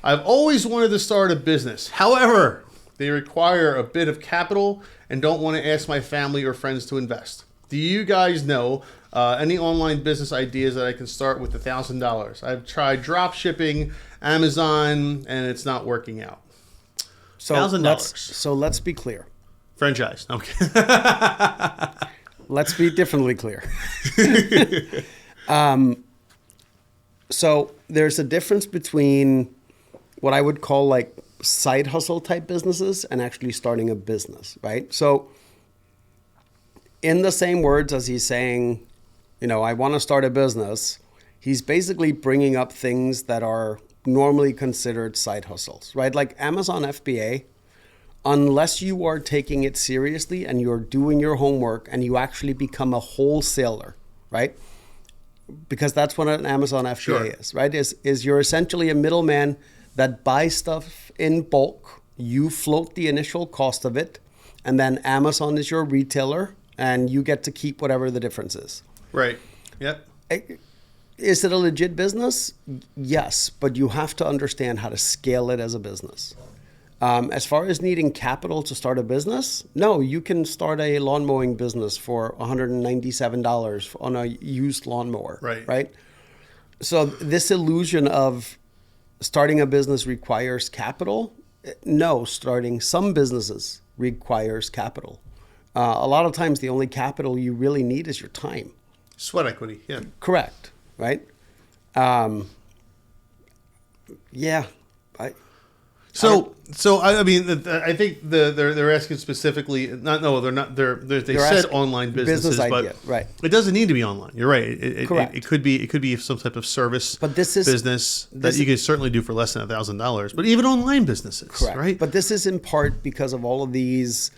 I've always wanted to start a business. However, they require a bit of capital and don't want to ask my family or friends to invest. Do you guys know any online business ideas that I can start with $1,000? I've tried drop shipping, Amazon, and it's not working out. So $1,000. So let's be clear. Franchise. Okay. Let's be differently clear. So there's a difference between what I would call like side hustle type businesses and actually starting a business, right? So in the same words as he's saying, I want to start a business, he's basically bringing up things that are normally considered side hustles, right? Like Amazon FBA, unless you are taking it seriously and you're doing your homework and you actually become a wholesaler, right? Because that's what an Amazon FBA is, right? Is you're essentially a middleman that buys stuff in bulk. You float the initial cost of it, and then Amazon is your retailer, and you get to keep whatever the difference is. Right. Yep. Is it a legit business? Yes, but you have to understand how to scale it as a business. As far as needing capital to start a business, no, you can start a lawn mowing business for $197 on a used lawnmower, right? So this illusion of starting a business requires capital, no, starting some businesses requires capital. A lot of times the only capital you really need is your time. Sweat equity, yeah. Correct, right? Yeah. So I mean, I think they're asking specifically. They said online businesses, idea, but right. It doesn't need to be online. You're right. Correct. It could be some type of service, but business that you can certainly do for less than $1,000. But even online businesses, correct. Right? But this is in part because of all of these,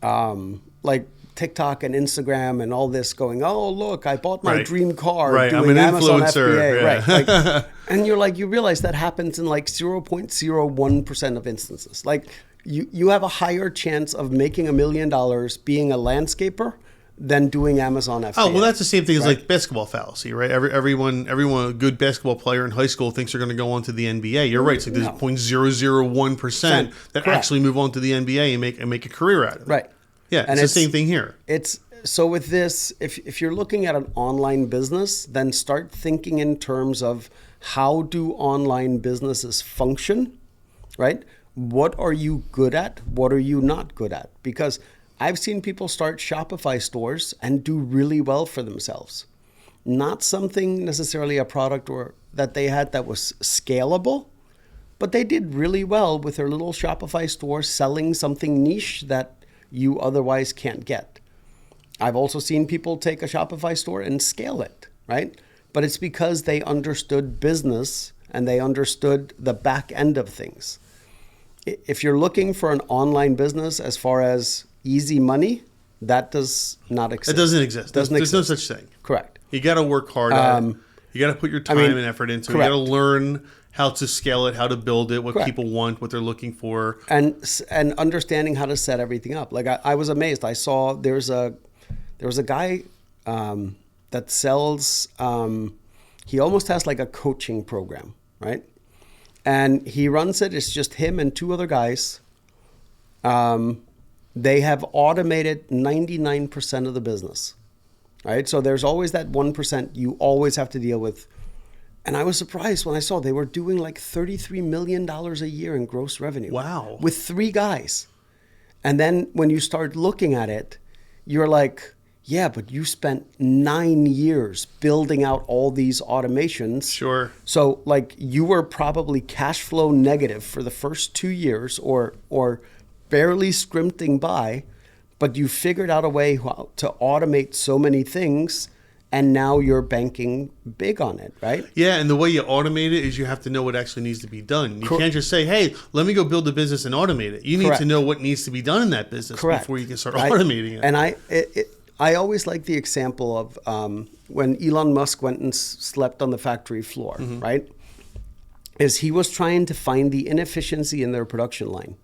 like TikTok and Instagram and all this going, oh, look, I bought my dream car doing I'm an Amazon influencer. FBA. Yeah. Right. And you realize that happens in like 0.01% of instances. Like you have a higher chance of making $1 million being a landscaper than doing Amazon FBA. Oh, well, that's the same thing as like basketball fallacy, right? Everyone, a good basketball player in high school thinks they're going to go on to the NBA. You're right. It's like there's 0.001% that actually move on to the NBA and make a career out of it. Right. Yeah, and it's the same thing here. So with this, if you're looking at an online business, then start thinking in terms of how do online businesses function, right? What are you good at? What are you not good at? Because I've seen people start Shopify stores and do really well for themselves. Not something necessarily a product or that they had that was scalable, but they did really well with their little Shopify store selling something niche that you otherwise can't get. I've also seen people take a Shopify store and scale it, right? But it's because they understood business and they understood the back end of things. If you're looking for an online business as far as easy money, that does not exist. It doesn't exist. There's no such thing. Correct. You got to work hard at it. You got to put your time and effort into it. You got to learn how to scale it, how to build it, what people want, what they're looking for. And understanding how to set everything up. Like I was amazed. I saw there was a guy that sells, he almost has like a coaching program, right? And he runs it. It's just him and two other guys. They have automated 99% of the business, right? So there's always that 1% you always have to deal with. And I was surprised when I saw they were doing like $33 million a year in gross revenue. Wow. With 3 guys. And then when you start looking at it, you're like, yeah, but you spent 9 years building out all these automations. Sure. So like you were probably cash flow negative for the first 2 years or barely scrimpting by, but you figured out a way to automate so many things, and now you're banking big on it, right? Yeah, and the way you automate it is you have to know what actually needs to be done. You can't just say, hey, let me go build a business and automate it. You need to know what needs to be done in that business before you can start automating it. And I always like the example of when Elon Musk went and slept on the factory floor, right? Is he was trying to find the inefficiency in their production line.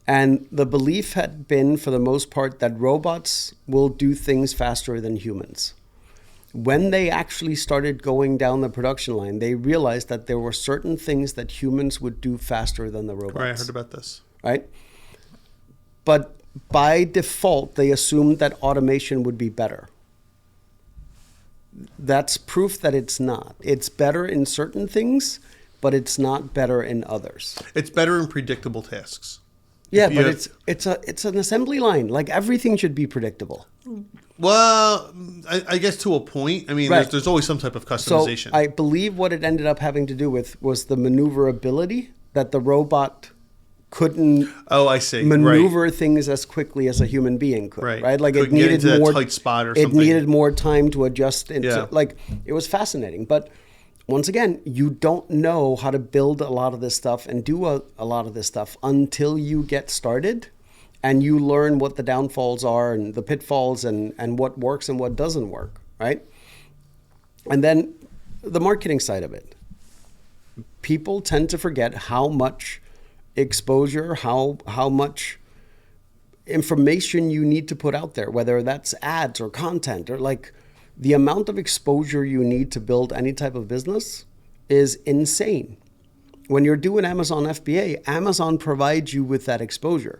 And the belief had been, for the most part, that robots will do things faster than humans. when they actually started going down the production line, they realized that there were certain things that humans would do faster than the robots. Right, I heard about this. Right? But by default, they assumed that automation would be better. That's proof that it's not. It's better in certain things, but it's not better in others. It's better in predictable tasks. Yeah, but it's an assembly line. Like everything should be predictable. Well, I guess to a point. I mean, Right. there's always some type of customization. So I believe what it ended up having to do with was the maneuverability, that the robot couldn't I see. maneuver things as quickly as a human being could. Right? Like Couldn't it get needed into that more tight spot or it something. needed more time to adjust into Yeah. like it was fascinating. But once again, you don't know how to build a lot of this stuff and do a lot of this stuff until you get started and you learn what the downfalls are and the pitfalls and what works and what doesn't work, right? And then the marketing side of it. People tend to forget how much exposure, how much information you need to put out there, whether that's ads or content or like the amount of exposure you need to build any type of business is insane. When you're doing Amazon FBA, Amazon provides you with that exposure.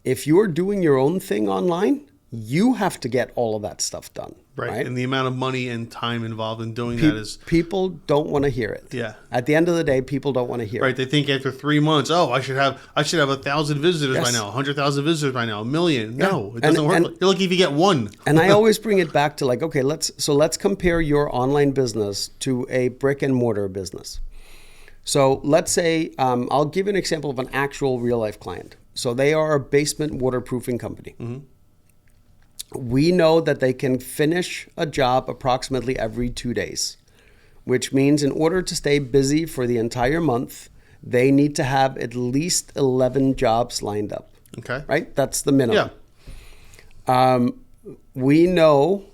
If you're doing your own thing online, you have to get all of that stuff done. Right. And the amount of money and time involved in doing that is... People don't want to hear it. Yeah. At the end of the day, people don't want to hear it. Right. They think after 3 months, I should have 1,000 visitors Yes. by now, 100,000 visitors by now, 1 million. Yeah. No, it doesn't work. You're lucky if you get one. And I always bring it back to like, okay, let's compare your online business to a brick and mortar business. So let's say, I'll give you an example of an actual real life client. So they are a basement waterproofing company. Mm-hmm. We know that they can finish a job approximately every 2 days, which means in order to stay busy for the entire month, they need to have at least 11 jobs lined up. Okay. Right? That's the minimum. Yeah. We know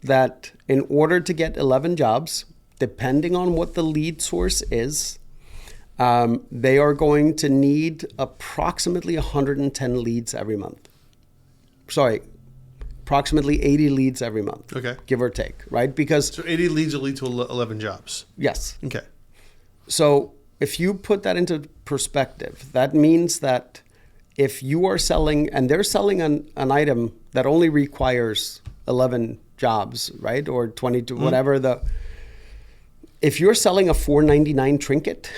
that in order to get 11 jobs, depending on what the lead source is, they are going to need approximately 110 leads every month. Sorry, approximately 80 leads every month. Okay. Give or take, right? Because So 80 leads will lead to 11 jobs. yes. Okay. So if you put that into perspective, that means that if you are selling, and they're selling an item that only requires 11 jobs, right? Or 22, whatever if you're selling a $4.99 trinket,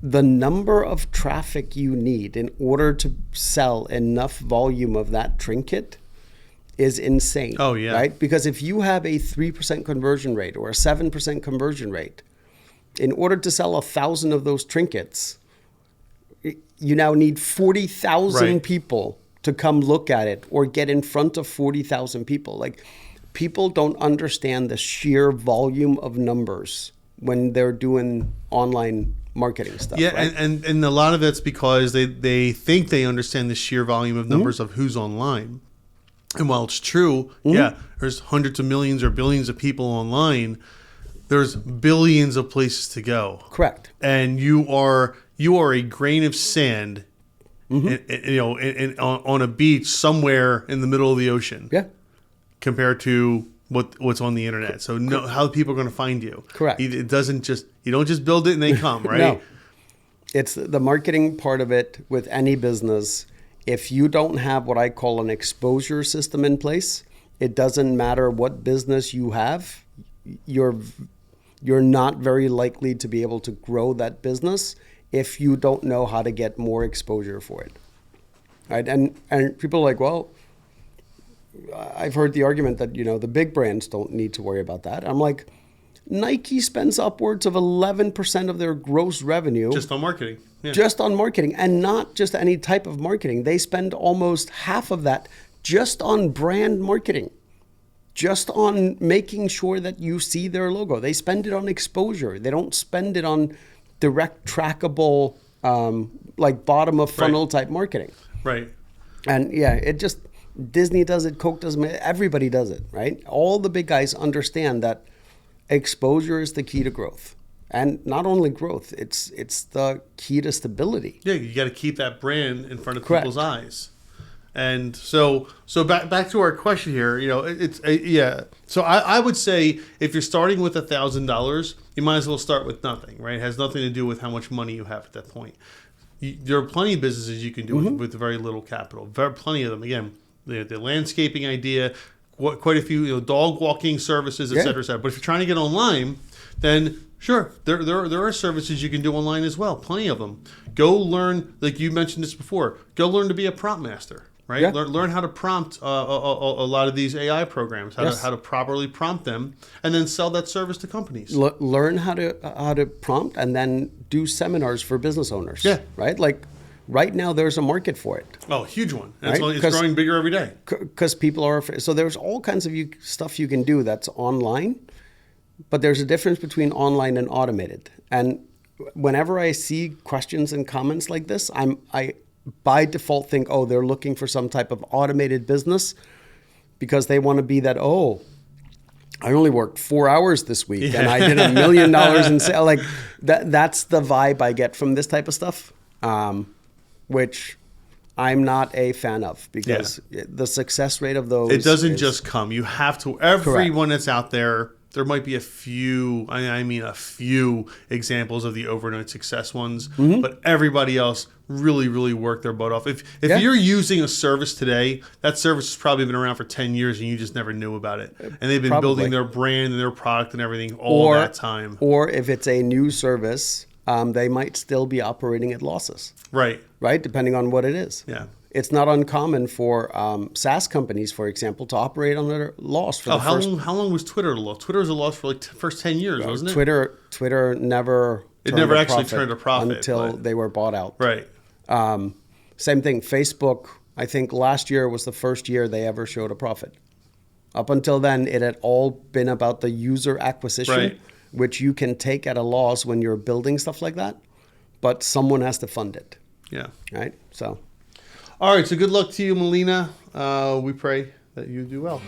the number of traffic you need in order to sell enough volume of that trinket is insane. Oh, yeah. Right? Because if you have a 3% conversion rate or a 7% conversion rate, in order to sell 1,000 of those trinkets, you now need 40,000 Right. people to come look at it or get in front of 40,000 people. Like, people don't understand the sheer volume of numbers when they're doing online marketing stuff. Yeah, right? and a lot of that's because they think they understand the sheer volume of numbers of who's online. And while it's true, yeah, there's hundreds of millions or billions of people online, there's billions of places to go. Correct. And you are a grain of sand, on a beach somewhere in the middle of the ocean. Yeah. Compared to what's on the internet. So how people are going to find you. Correct. It doesn't just, you don't just build it and they come, right? No. It's the marketing part of it with any business. If you don't have what I call an exposure system in place, it doesn't matter what business you have, you're not very likely to be able to grow that business if you don't know how to get more exposure for it. Right? And people are like, well, I've heard the argument that, the big brands don't need to worry about that. I'm like, Nike spends upwards of 11% of their gross revenue Just on marketing. Yeah. just on marketing, and not just any type of marketing. They spend almost half of that just on brand marketing, just on making sure that you see their logo. They spend it on exposure. They don't spend it on direct trackable, like bottom of funnel type marketing. Right. And yeah, Disney does it, Coke does it, everybody does it, right? All the big guys understand that exposure is the key to growth. And not only growth, it's the key to stability. Yeah, you got to keep that brand in front of Correct. people's eyes. And so back to our question here, yeah. So I would say if you're starting with $1,000, you might as well start with nothing, right? It has nothing to do with how much money you have at that point. There are plenty of businesses you can do with very little capital. Plenty of them. Again, the landscaping idea, quite a few dog walking services, et cetera, et cetera. But if you're trying to get online, then sure, there are services you can do online as well. Plenty of them. Go learn, like you mentioned this before. Go learn to be a prompt master. Right, yeah. Learn how to prompt a lot of these AI programs, how to properly prompt them, and then sell that service to companies. Learn how to prompt, and then do seminars for business owners. Yeah, right. Like right now, there's a market for it. Oh, huge one. Right? It's growing bigger every day. Because people are afraid. So there's all kinds of stuff you can do that's online, but there's a difference between online and automated. And whenever I see questions and comments like this, I by default think, oh, they're looking for some type of automated business because they want to be that, oh, I only worked 4 hours this week and I did $1 million in sales. Like that's the vibe I get from this type of stuff, which I'm not a fan of because the success rate of those. It doesn't just come. You have to, everyone that's out there, there might be a few examples of the overnight success ones, but everybody else really, really work their butt off. If you're using a service today, that service has probably been around for 10 years and you just never knew about it. And they've been building their brand and their product and everything all that time. Or if it's a new service, they might still be operating at losses. Right. Right, depending on what it is. Yeah. It's not uncommon for SaaS companies, for example, to operate on a loss. How long was Twitter a loss? Twitter was a loss for like first 10 years, wasn't it? Twitter never. It never actually turned a profit until they were bought out. Right. Same thing. Facebook. I think last year was the first year they ever showed a profit. Up until then, it had all been about the user acquisition, which you can take at a loss when you're building stuff like that, but someone has to fund it. Yeah. Right. So. All right, so good luck to you, Melina. We pray that you do well.